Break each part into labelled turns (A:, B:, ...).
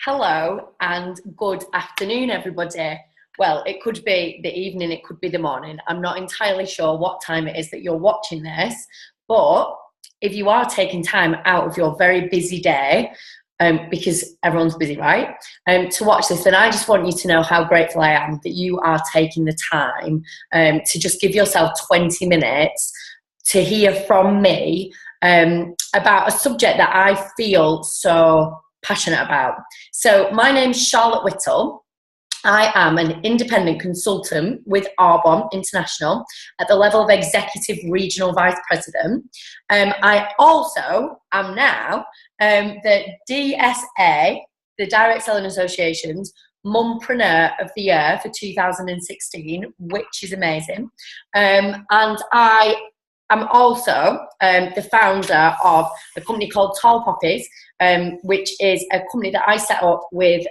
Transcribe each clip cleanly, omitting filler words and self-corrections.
A: Hello and good afternoon, everybody. Well, it could be the evening, it could be the morning. I'm not entirely sure what time it is that you're watching this, but if you are taking time out of your very busy day, because everyone's busy, right, to watch this, then I just want you to know how grateful I am that you are taking the time to just give yourself 20 minutes to hear from me about a subject that I feel so passionate about. So my name's Charlotte Whittle. I am an independent consultant with Arbonne International at the level of Executive Regional Vice President. I also am now the DSA, the Direct Selling Association's Mumpreneur of the Year for 2016, which is amazing. And I am also the founder of a company called Tall Poppies, which is a company that I set up with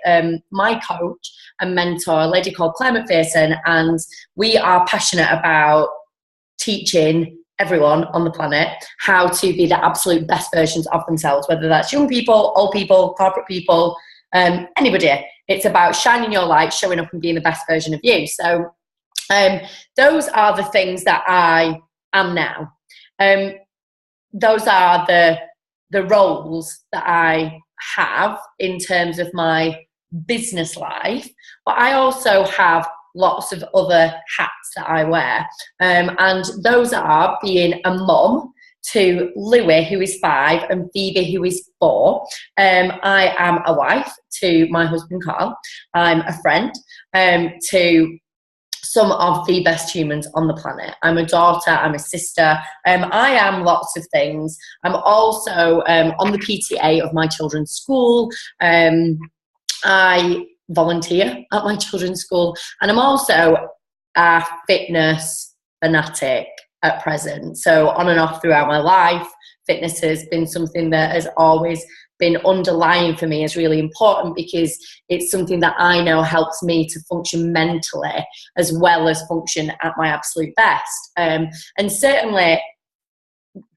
A: my coach and mentor, a lady called Claire McPherson, and we are passionate about teaching everyone on the planet how to be the absolute best versions of themselves, whether that's young people, old people, corporate people, anybody. It's about shining your light, showing up and being the best version of you. So those are the things that I am now. Those are the roles that I have in terms of my business life, but I also have lots of other hats that I wear, and those are being a mum to Louis, who is 5, and Phoebe, who is 4. I am a wife to my husband Carl. I'm a friend to some of the best humans on the planet. I'm a daughter, I'm a sister, I am lots of things. I'm also on the PTA of my children's school. I volunteer at my children's school, and I'm also a fitness fanatic at present. So on and off throughout my life, fitness has been something that has always been underlying for me as really important, because it's something that I know helps me to function mentally as well as function at my absolute best. And certainly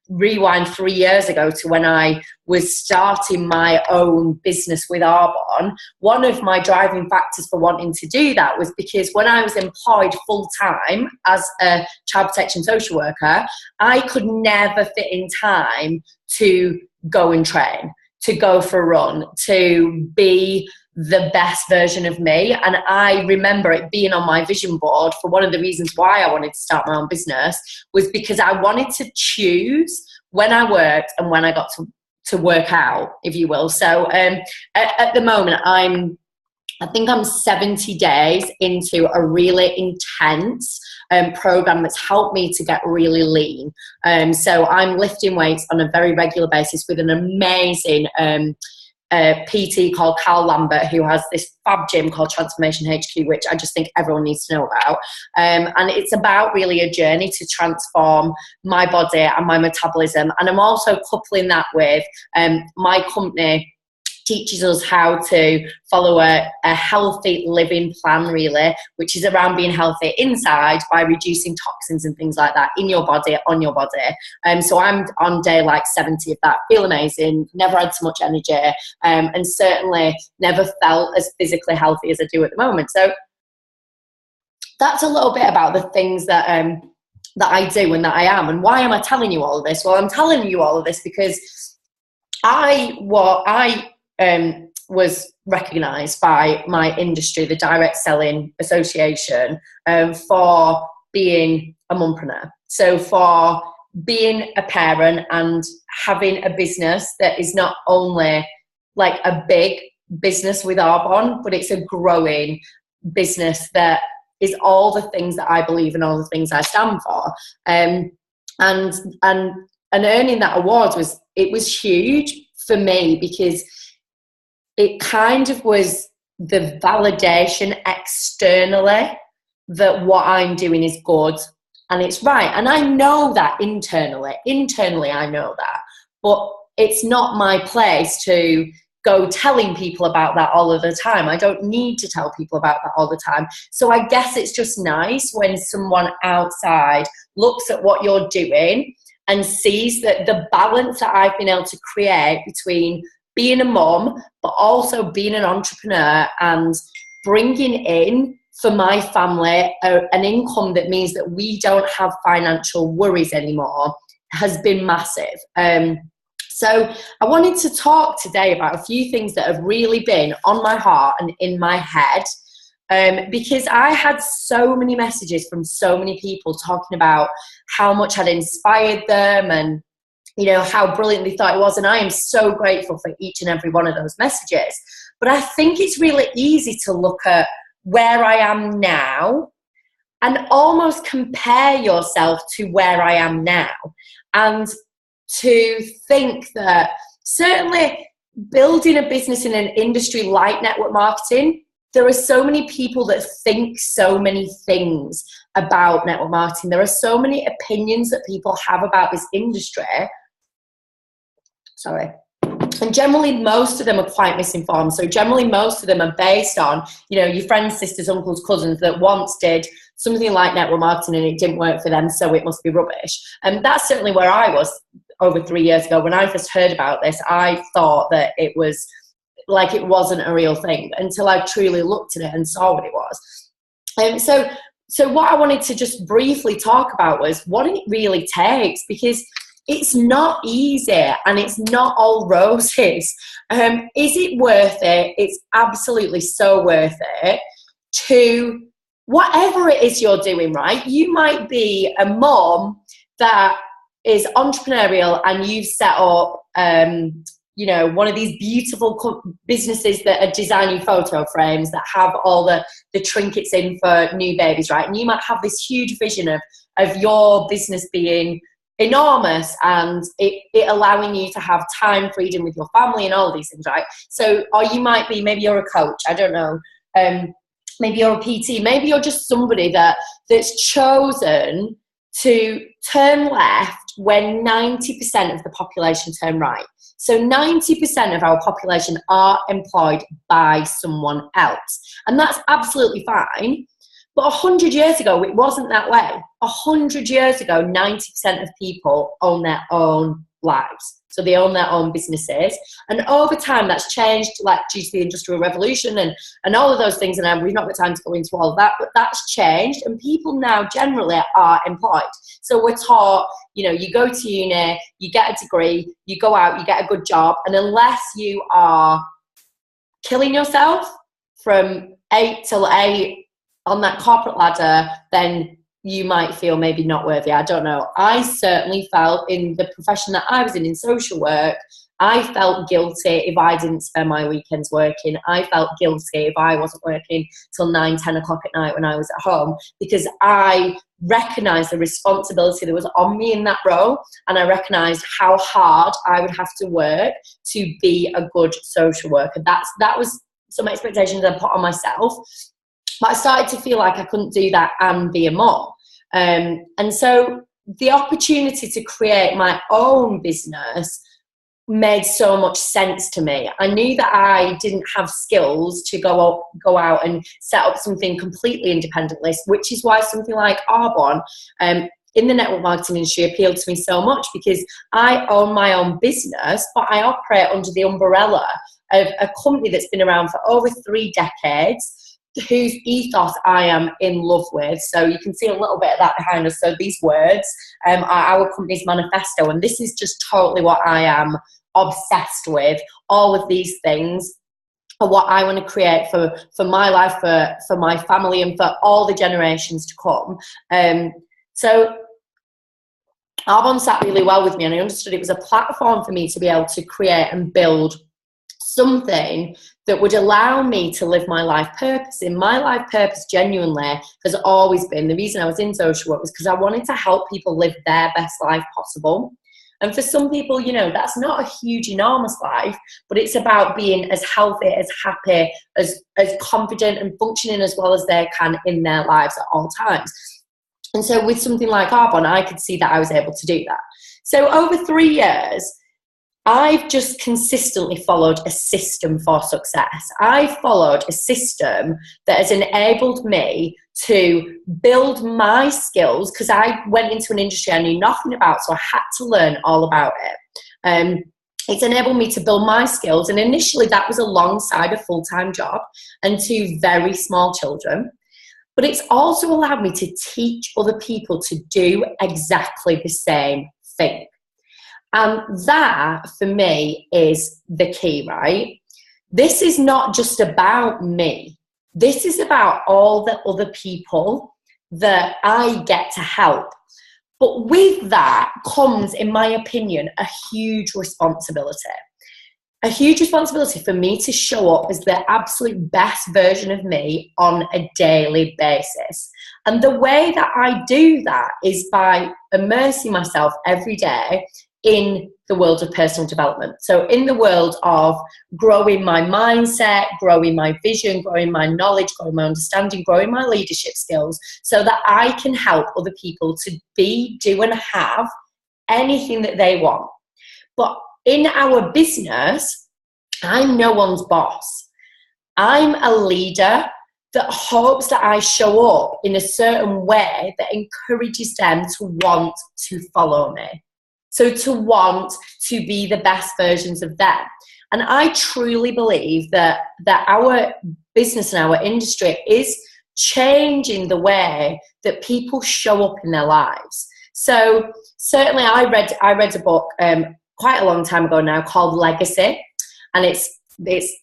A: rewind 3 years ago to when I was starting my own business with Arbonne, one of my driving factors for wanting to do that was because when I was employed full-time as a child protection social worker, I could never fit in time to go and train, to go for a run, to be the best version of me. And I remember it being on my vision board for one of the reasons why I wanted to start my own business, was because I wanted to choose when I worked and when I got to work out, if you will. So at the moment, I think I'm 70 days into a really intense program that's helped me to get really lean. So I'm lifting weights on a very regular basis with an amazing PT called Carl Lambert, who has this fab gym called Transformation HQ, which I just think everyone needs to know about. And it's about really a journey to transform my body and my metabolism. And I'm also coupling that with my company teaches us how to follow a healthy living plan, really, which is around being healthy inside by reducing toxins and things like that in your body, on your body. So I'm on day like 70 of that, feel amazing, never had so much energy, and certainly never felt as physically healthy as I do at the moment. So that's a little bit about the things that I do and that I am. And why am I telling you all of this? Well, I'm telling you all of this because I was recognised by my industry, the Direct Selling Association, for being a mumpreneur. So for being a parent and having a business that is not only like a big business with Arbonne, but it's a growing business that is all the things that I believe and all the things I stand for. And earning that award was huge for me, because it kind of was the validation externally that what I'm doing is good and it's right. And I know that internally I know that, but it's not my place to go telling people about that all of the time. I don't need to tell people about that all the time. So I guess it's just nice when someone outside looks at what you're doing and sees that the balance that I've been able to create between being a mum, but also being an entrepreneur and bringing in for my family an income that means that we don't have financial worries anymore has been massive. So I wanted to talk today about a few things that have really been on my heart and in my head, because I had so many messages from so many people talking about how much I'd inspired them and, you know, how brilliant they thought it was. And I am so grateful for each and every one of those messages. But I think it's really easy to look at where I am now and almost compare yourself to where I am now, and to think that certainly building a business in an industry like network marketing, there are so many people that think so many things about network marketing. There are so many opinions that people have about this industry. And generally, most of them are quite misinformed. So generally, most of them are based on, you know, your friends, sisters, uncles, cousins that once did something like network marketing and it didn't work for them, so it must be rubbish. And that's certainly where I was over 3 years ago. When I first heard about this, I thought that it was like it wasn't a real thing until I truly looked at it and saw what it was. So what I wanted to just briefly talk about was what it really takes, because it's not easy and it's not all roses. Is it worth it? It's absolutely so worth it to whatever it is you're doing, right? You might be a mom that is entrepreneurial and you've set up, you know, one of these beautiful businesses that are designing photo frames that have all the trinkets in for new babies, right? And you might have this huge vision of your business being enormous and it allowing you to have time freedom with your family and all these things, right? So, or you might be, maybe you're a coach, I don't know, maybe you're a PT, maybe you're just somebody that's chosen to turn left when 90% of the population turn right. So 90% of our population are employed by someone else, and that's absolutely fine. But 100 years ago, it wasn't that way. 100 years ago, 90% of people own their own lives. So they own their own businesses. And over time, that's changed, like due to the Industrial Revolution and all of those things. And we've not got time to go into all of that, but that's changed. And people now generally are employed. So we're taught, you know, you go to uni, you get a degree, you go out, you get a good job. And unless you are killing yourself from 8 till 8, on that corporate ladder, then you might feel maybe not worthy. I don't know. I certainly felt in the profession that I was in social work, I felt guilty if I didn't spend my weekends working. I felt guilty if I wasn't working till 9, 10 o'clock at night when I was at home, because I recognised the responsibility that was on me in that role, and I recognised how hard I would have to work to be a good social worker. That was some expectations I put on myself. But I started to feel like I couldn't do that and be a mom. And so the opportunity to create my own business made so much sense to me. I knew that I didn't have skills to go out and set up something completely independently, which is why something like Arbonne in the network marketing industry appealed to me so much, because I own my own business, but I operate under the umbrella of a company that's been around for over 3 decades, whose ethos I am in love with. So you can see a little bit of that behind us. So these words are our company's manifesto, and this is just totally what I am obsessed with. All of these things are what I want to create for my life, for my family, and for all the generations to come. So Arbonne sat really well with me, and I understood it was a platform for me to be able to create and build something that would allow me to live my life purpose. And my life purpose genuinely has always been, the reason I was in social work was because I wanted to help people live their best life possible. And for some people, you know, that's not a huge, enormous life, but it's about being as healthy, as happy, as confident and functioning as well as they can in their lives at all times. And so with something like Arbonne, I could see that I was able to do that. So over 3 years, I've just consistently followed a system for success. I followed a system that has enabled me to build my skills, because I went into an industry I knew nothing about, so I had to learn all about it. It's enabled me to build my skills. And initially that was alongside a full-time job and 2 very small children. But it's also allowed me to teach other people to do exactly the same thing. And that, for me, is the key, right? This is not just about me. This is about all the other people that I get to help. But with that comes, in my opinion, a huge responsibility. A huge responsibility for me to show up as the absolute best version of me on a daily basis. And the way that I do that is by immersing myself every day in the world of personal development. So in the world of growing my mindset, growing my vision, growing my knowledge, growing my understanding, growing my leadership skills, so that I can help other people to be, do, and have anything that they want. But in our business, I'm no one's boss. I'm a leader that hopes that I show up in a certain way that encourages them to want to follow me. So to want to be the best versions of them. And I truly believe that our business and our industry is changing the way that people show up in their lives. So certainly I read a book quite a long time ago now called Legacy, and it's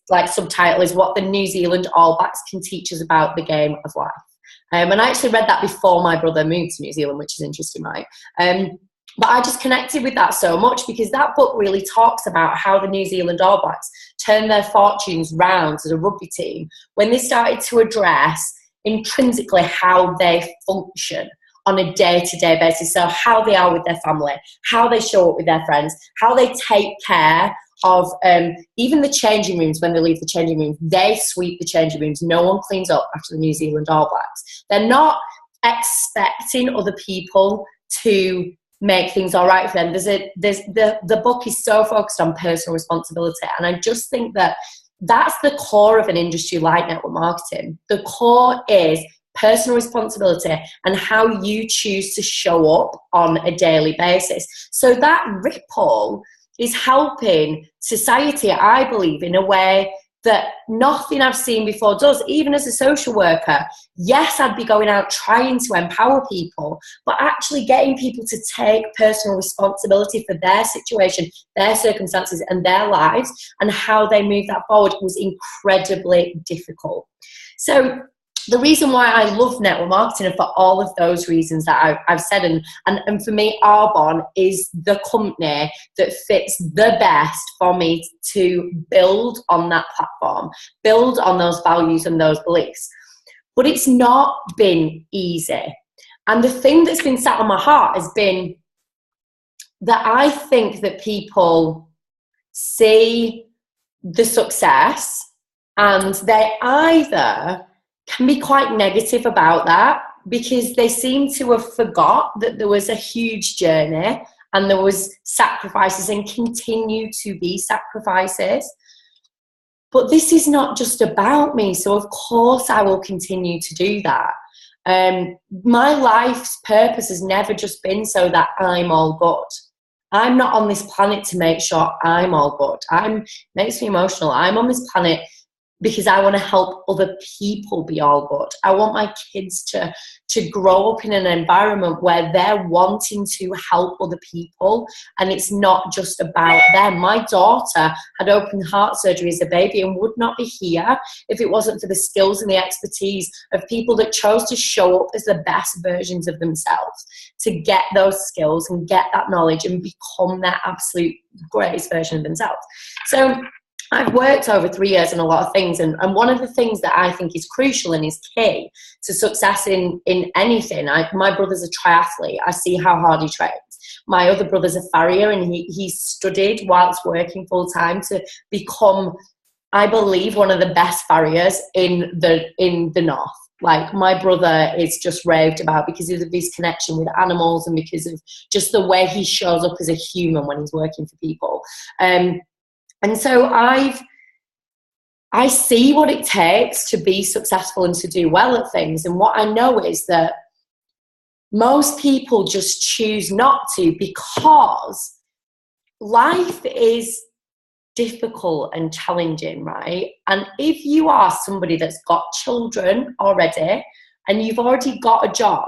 A: like subtitle is What the New Zealand All Blacks Can Teach Us About the Game of Life. And I actually read that before my brother moved to New Zealand, which is interesting, right? But I just connected with that so much because that book really talks about how the New Zealand All Blacks turned their fortunes round as a rugby team when they started to address intrinsically how they function on a day-to-day basis. So how they are with their family, how they show up with their friends, how they take care of even the changing rooms. When they leave the changing rooms, they sweep the changing rooms. No one cleans up after the New Zealand All Blacks. They're not expecting other people to make things all right for them. The book is so focused on personal responsibility, and I just think that that's the core of an industry like network marketing. The core is personal responsibility and how you choose to show up on a daily basis. So that ripple is helping society, I believe, in a way that nothing I've seen before does. Even as a social worker, yes, I'd be going out trying to empower people, but actually getting people to take personal responsibility for their situation, their circumstances, and their lives, and how they move that forward was incredibly difficult. So the reason why I love network marketing, and for all of those reasons that I've said, and for me, Arbonne is the company that fits the best for me to build on that platform, build on those values and those beliefs. But it's not been easy. And the thing that's been sat on my heart has been that I think that people see the success and they either can be quite negative about that because they seem to have forgot that there was a huge journey and there was sacrifices and continue to be sacrifices. But this is not just about me, so of course I will continue to do that. My life's purpose has never just been so that I'm all good. I'm not on this planet to make sure I'm all good. Makes me emotional. I'm on this planet because I want to help other people be all good. I want my kids to grow up in an environment where they're wanting to help other people and it's not just about them. My daughter had open heart surgery as a baby and would not be here if it wasn't for the skills and the expertise of people that chose to show up as the best versions of themselves, to get those skills and get that knowledge and become their absolute greatest version of themselves. So I've worked over 3 years on a lot of things, and one of the things that I think is crucial and is key to success in anything, my brother's a triathlete. I see how hard he trains. My other brother's a farrier, and he studied whilst working full-time to become, I believe, one of the best farriers in the north. Like, my brother is just raved about because of his connection with animals and because of just the way he shows up as a human when he's working for people. And so I see what it takes to be successful and to do well at things. And what I know is that most people just choose not to because life is difficult and challenging, right? And if you are somebody that's got children already and you've already got a job,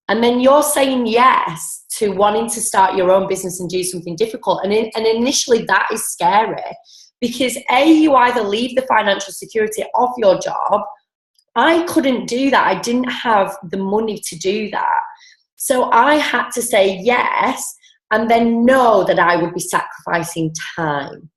A: and then you're saying yes to wanting to start your own business and do something difficult, and initially that is scary, because you either leave the financial security of your job. I couldn't do that. I didn't have the money to do that. So I had to say yes, and then know that I would be sacrificing time.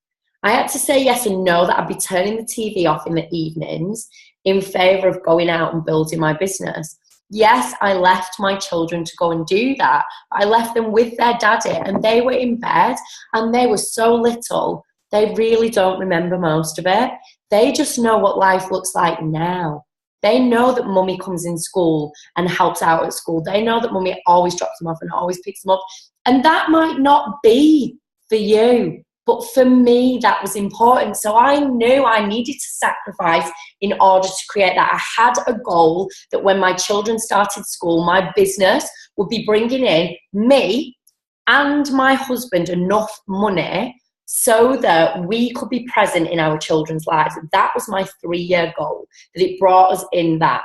A: I had to say yes and know that I'd be turning the TV off in the evenings in favour of going out and building my business. Yes, I left my children to go and do that. I left them with their daddy, and they were in bed, and they were so little, they really don't remember most of it. They just know what life looks like now. They know that mummy comes in school and helps out at school. They know that mummy always drops them off and always picks them up. And that might not be for you, but for me, that was important. So I knew I needed to sacrifice in order to create that. I had a goal that when my children started school, my business would be bringing in me and my husband enough money so that we could be present in our children's lives. That was my 3-year goal, that it brought us in that.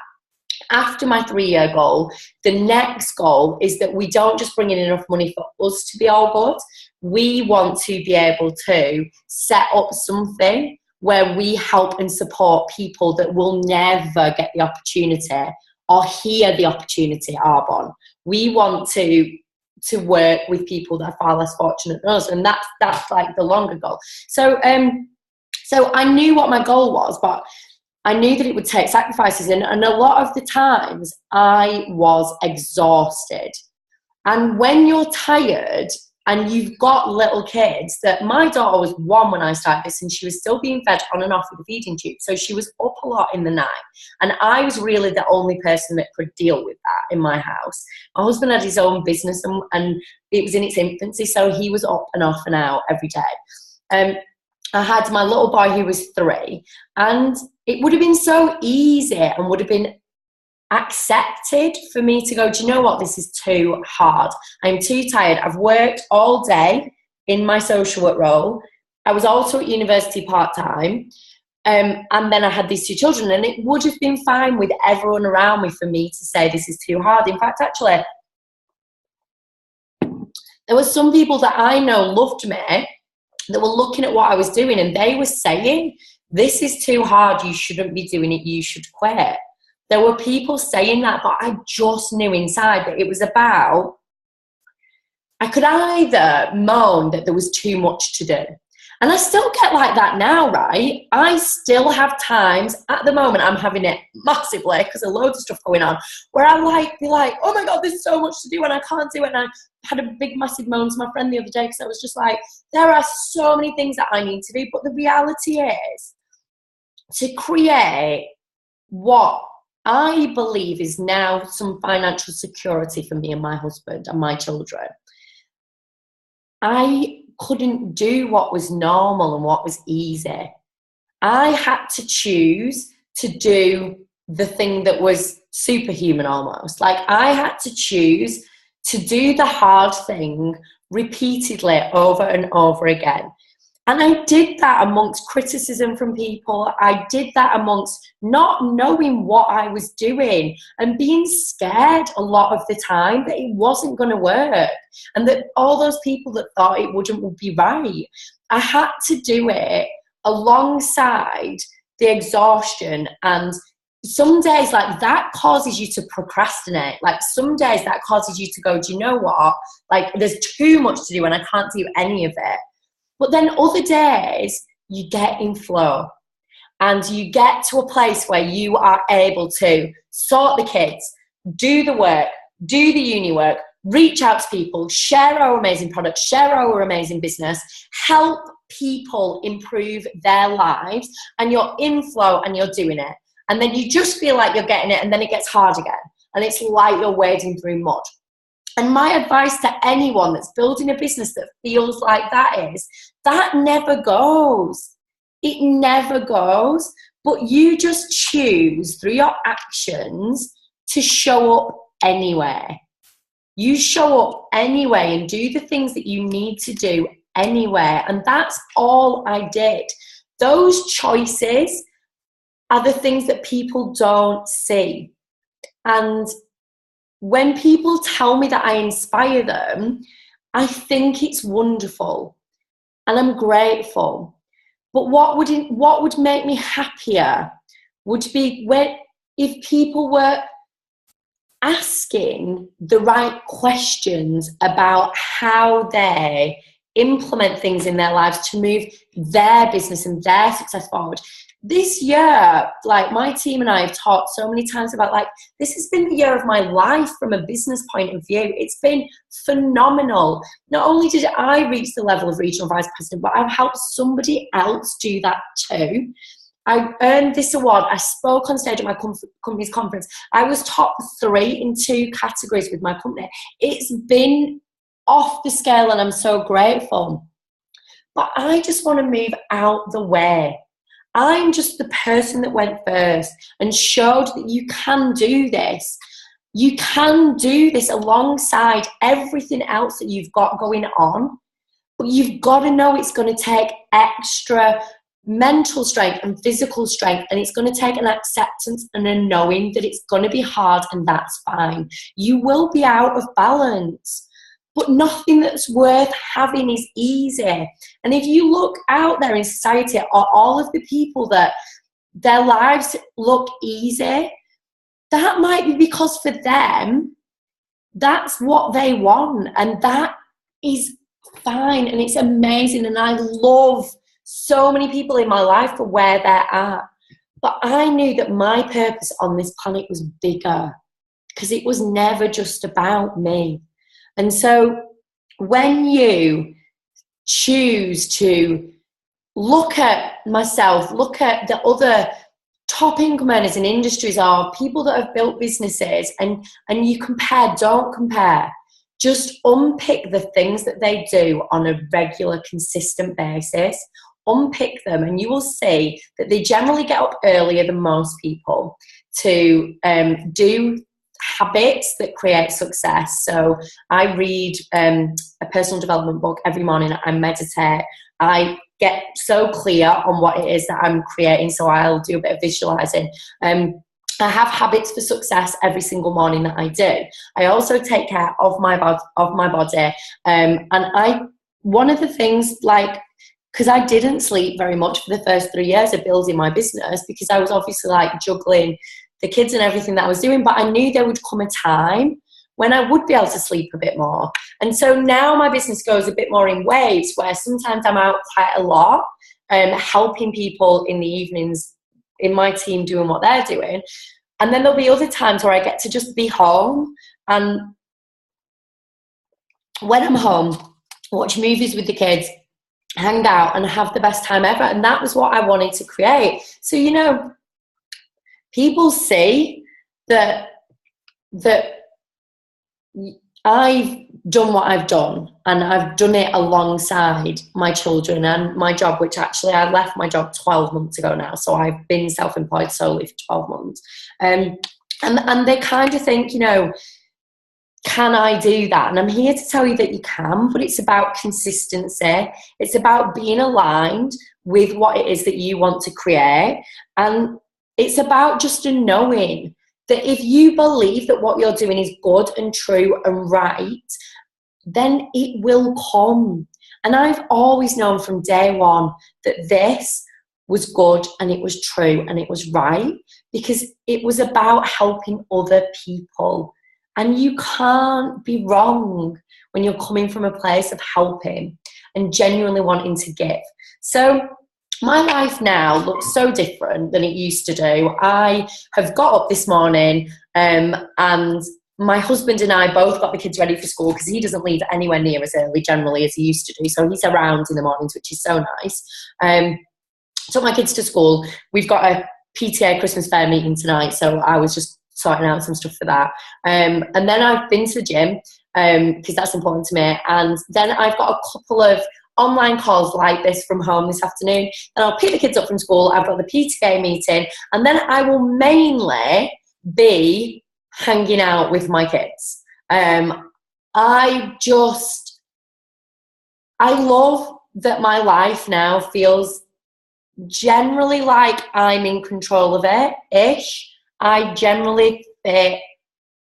A: After my 3-year goal, the next goal is that we don't just bring in enough money for us to be all good. We want to be able to set up something where we help and support people that will never get the opportunity or hear the opportunity Arbonne. We want to work with people that are far less fortunate than us, and that's like the longer goal. So I knew what my goal was, but I knew that it would take sacrifices, and a lot of the times I was exhausted. And when you're tired and you've got little kids, that my daughter was 1 when I started this, and she was still being fed on and off with a feeding tube, so she was up a lot in the night, and I was really the only person that could deal with that in my house. My husband had his own business, and it was in its infancy, so he was up and off and out every day. I had my little boy who was 3, and it would have been so easy and would have been accepted for me to go, do you know what, this is too hard. I'm too tired. I've worked all day in my social work role. I was also at university part-time. And then I had these 2 children, and it would have been fine with everyone around me for me to say this is too hard. In fact, actually, there were some people that I know loved me that were looking at what I was doing, and they were saying, this is too hard, you shouldn't be doing it, you should quit. There were people saying that, but I just knew inside that it was about, I could either moan that there was too much to do. And I still get like that now, right? I still have times, at the moment I'm having it massively because there's loads of stuff going on, where I be like, oh my God, there's so much to do and I can't do it. And I had a big massive moan to my friend the other day because I was just like, there are so many things that I need to do. But the reality is, to create what I believe is now some financial security for me and my husband and my children, I couldn't do what was normal and what was easy. I had to choose to do the thing that was superhuman almost. Like, I had to choose to do the hard thing repeatedly over and over again. And I did that amongst criticism from people. I did that amongst not knowing what I was doing and being scared a lot of the time that it wasn't going to work and that all those people that thought it wouldn't would be right. I had to do it alongside the exhaustion, and some days like that causes you to procrastinate. Like, some days that causes you to go, do you know what? Like, there's too much to do and I can't do any of it. But then other days you get in flow and you get to a place where you are able to sort the kids, do the work, do the uni work, reach out to people, share our amazing products, share our amazing business, help people improve their lives, and you're in flow and you're doing it. And then you just feel like you're getting it, and then it gets hard again. And it's like you're wading through mud. And my advice to anyone that's building a business that feels like that is, that never goes. It never goes. But you just choose through your actions to show up anyway. You show up anyway and do the things that you need to do anywhere. And that's all I did. Those choices are the things that people don't see. And when people tell me that I inspire them, I think it's wonderful and I'm grateful. But what would make me happier would be if people were asking the right questions about how they implement things in their lives to move their business and their success forward. This year, like, my team and I have talked so many times about, like, this has been the year of my life from a business point of view. It's been phenomenal. Not only did I reach the level of regional vice president, but I've helped somebody else do that too. I earned this award. I spoke on stage at my company's conference. I was top 3 in 2 categories with my company. It's been off the scale and I'm so grateful. But I just want to move out the way. I'm just the person that went first and showed that you can do this. You can do this alongside everything else that you've got going on. But you've got to know it's going to take extra mental strength and physical strength, and it's going to take an acceptance and a knowing that it's going to be hard, and that's fine. You will be out of balance, but nothing that's worth having is easy. And if you look out there in society at all of the people that their lives look easy, that might be because for them that's what they want, and that is fine, and it's amazing. And I love so many people in my life for where they're at. But I knew that my purpose on this planet was bigger, because it was never just about me. And so when you choose to look at myself, look at the other top income earners in industries or people that have built businesses, and you compare, don't compare. Just unpick the things that they do on a regular, consistent basis. Unpick them, and you will see that they generally get up earlier than most people to do habits that create success. So I read a personal development book every morning. I meditate. I get so clear on what it is that I'm creating, so I'll do a bit of visualizing. I have habits for success every single morning that I do. I also take care of my body, and one of the things, like, because I didn't sleep very much for the first 3 years of building my business, because I was obviously like juggling the kids and everything that I was doing, but I knew there would come a time when I would be able to sleep a bit more. And so now my business goes a bit more in waves, where sometimes I'm out quite a lot, helping people in the evenings in my team doing what they're doing. And then there'll be other times where I get to just be home, and when I'm home, watch movies with the kids, hang out and have the best time ever. And that was what I wanted to create. So, you know, people see that I've done what I've done, and I've done it alongside my children and my job, which actually I left my job 12 months ago now. So I've been self-employed solely for 12 months. And they kind of think, you know, can I do that? And I'm here to tell you that you can, but it's about consistency. It's about being aligned with what it is that you want to create. And it's about just a knowing that if you believe that what you're doing is good and true and right, then it will come. And I've always known from day one that this was good and it was true and it was right, because it was about helping other people. And you can't be wrong when you're coming from a place of helping and genuinely wanting to give. So my life now looks so different than it used to do. I have got up this morning, and my husband and I both got the kids ready for school, because he doesn't leave anywhere near as early generally as he used to do. So he's around in the mornings, which is so nice. Took my kids to school. We've got a PTA Christmas fair meeting tonight, so I was just sorting out some stuff for that. And then I've been to the gym, because that's important to me. And then I've got a couple of online calls like this from home this afternoon. And I'll pick the kids up from school. I've got the PTA meeting. And then I will mainly be hanging out with my kids. I just I love that my life now feels generally like I'm in control of it-ish. I generally fit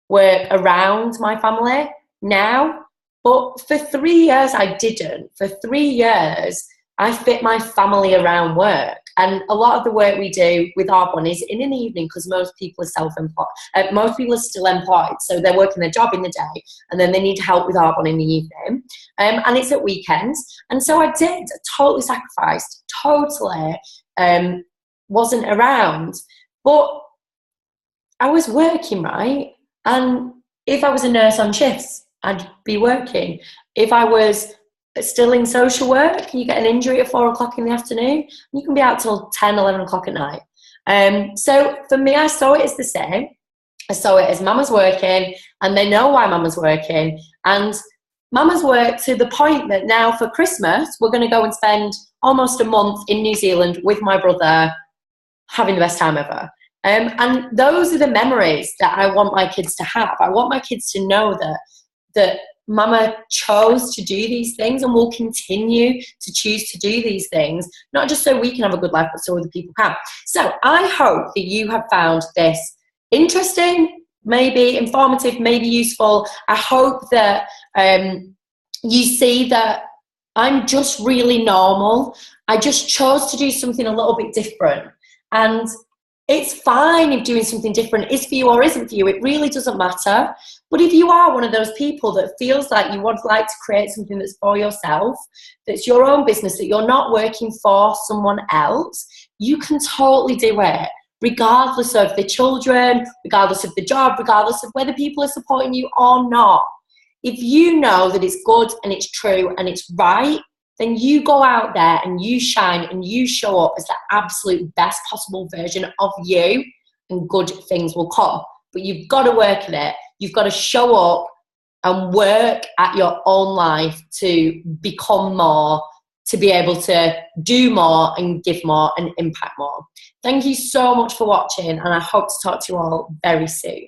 A: work around my family now. But for 3 years, I didn't. For 3 years, I fit my family around work. And a lot of the work we do with our one is in an evening because most people are self-employed. Most people are still employed. So they're working their job in the day and then they need help with our one in the evening. And it's at weekends. And so I did, totally sacrificed, totally wasn't around. But I was working, right? And if I was a nurse on shifts, I'd be working. If I was still in social work, you get an injury at 4 o'clock in the afternoon, you can be out till 10, 11 o'clock at night. So for me, I saw it as the same. I saw it as mama's working and they know why mama's working. And mama's worked to the point that now for Christmas, we're going to go and spend almost a month in New Zealand with my brother, having the best time ever. And those are the memories that I want my kids to have. I want my kids to know that mama chose to do these things and will continue to choose to do these things, not just so we can have a good life, but so other people can. So I hope that you have found this interesting, maybe informative, maybe useful. I hope that you see that I'm just really normal. I just chose to do something a little bit different. And it's fine if doing something different is for you or isn't for you. It really doesn't matter. But if you are one of those people that feels like you would like to create something that's for yourself, that's your own business, that you're not working for someone else, you can totally do it, regardless of the children, regardless of the job, regardless of whether people are supporting you or not. If you know that it's good and it's true and it's right, then you go out there and you shine and you show up as the absolute best possible version of you, and good things will come. But you've got to work at it. You've got to show up and work at your own life to become more, to be able to do more and give more and impact more. Thank you so much for watching, and I hope to talk to you all very soon.